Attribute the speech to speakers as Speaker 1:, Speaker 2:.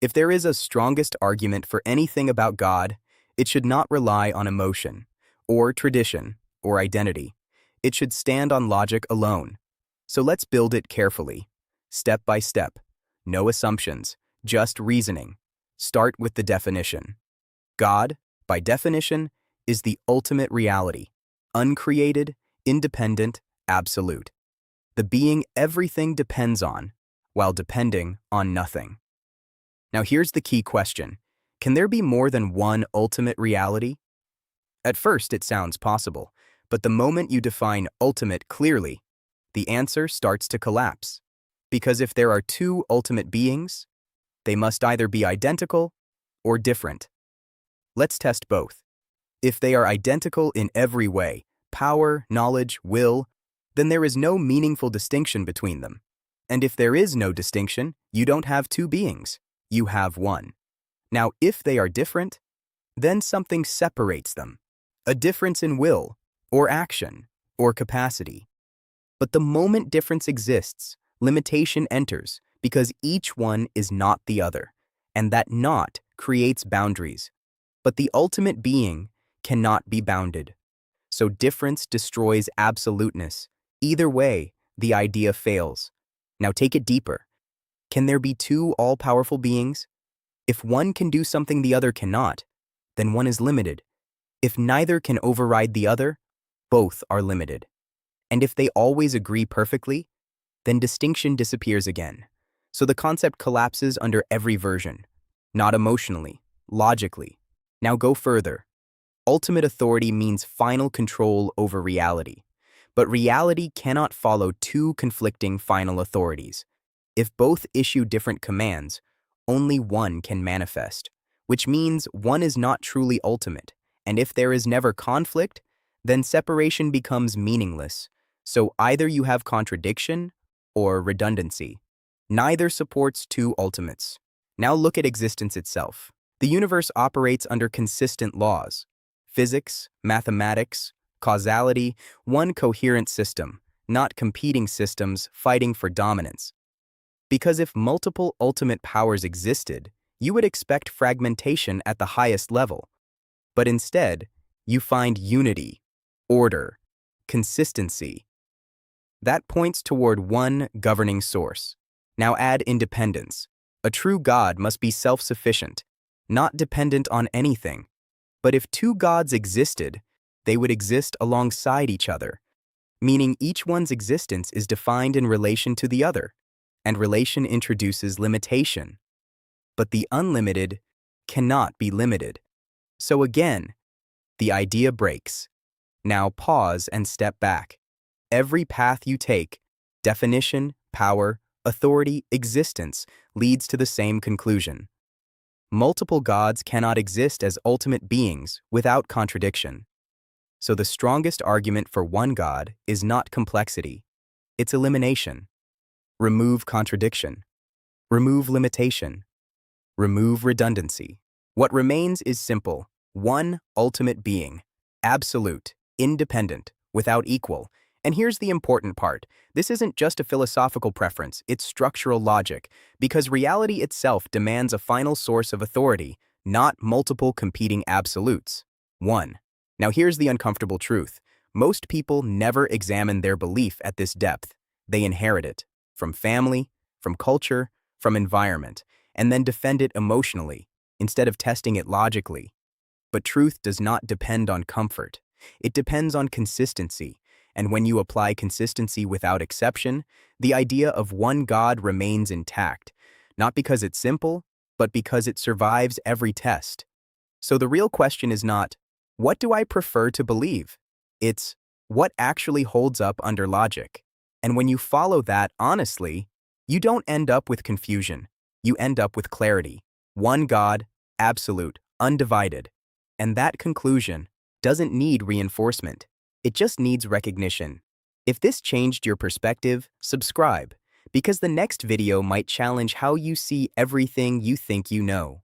Speaker 1: If there is a strongest argument for anything about God, it should not rely on emotion, or tradition, or identity. It should stand on logic alone. So let's build it carefully, step by step. No assumptions, just reasoning. Start with the definition. God, by definition, is the ultimate reality, uncreated, independent, absolute. The being everything depends on, while depending on nothing. Now here's the key question. Can there be more than one ultimate reality? At first it sounds possible, but the moment you define ultimate clearly, the answer starts to collapse. Because if there are two ultimate beings, they must either be identical or different. Let's test both. If they are identical in every way, power, knowledge, will, then there is no meaningful distinction between them. And if there is no distinction, you don't have two beings, you have one. Now, if they are different, then something separates them, a difference in will, or action, or capacity. But the moment difference exists, limitation enters because each one is not the other, and that not creates boundaries. But the ultimate being cannot be bounded. So difference destroys absoluteness. Either way, the idea fails. Now take it deeper. Can there be two all-powerful beings? If one can do something the other cannot, then one is limited. If neither can override the other, both are limited. And if they always agree perfectly, then distinction disappears again. So the concept collapses under every version, not emotionally, logically. Now go further. Ultimate authority means final control over reality. But reality cannot follow two conflicting final authorities. If both issue different commands, only one can manifest, which means one is not truly ultimate. And if there is never conflict, then separation becomes meaningless. So either you have contradiction or redundancy. Neither supports two ultimates. Now look at existence itself. The universe operates under consistent laws. Physics, mathematics, causality, one coherent system, not competing systems fighting for dominance. Because if multiple ultimate powers existed, you would expect fragmentation at the highest level. But instead, you find unity, order, consistency. That points toward one governing source. Now add independence. A true God must be self-sufficient, not dependent on anything. But if two gods existed, they would exist alongside each other, meaning each one's existence is defined in relation to the other, and relation introduces limitation. But the unlimited cannot be limited. So again, the idea breaks. Now pause and step back. Every path you take, definition, power, authority, existence, leads to the same conclusion. Multiple gods cannot exist as ultimate beings without contradiction. So the strongest argument for one God is not complexity, it's elimination. Remove contradiction. Remove limitation. Remove redundancy. What remains is simple: one ultimate being, absolute, independent, without equal. And here's the important part. This isn't just a philosophical preference, it's structural logic, because reality itself demands a final source of authority, not multiple competing absolutes. 1. Now here's the uncomfortable truth. Most people never examine their belief at this depth. They inherit it from family, from culture, from environment, and then defend it emotionally, instead of testing it logically. But truth does not depend on comfort. It depends on consistency. And when you apply consistency without exception, the idea of one God remains intact, not because it's simple, but because it survives every test. So the real question is not, what do I prefer to believe? It's, what actually holds up under logic? And when you follow that honestly, you don't end up with confusion. You end up with clarity. One God, absolute, undivided. And that conclusion doesn't need reinforcement. It just needs recognition. If this changed your perspective, subscribe, because the next video might challenge how you see everything you think you know.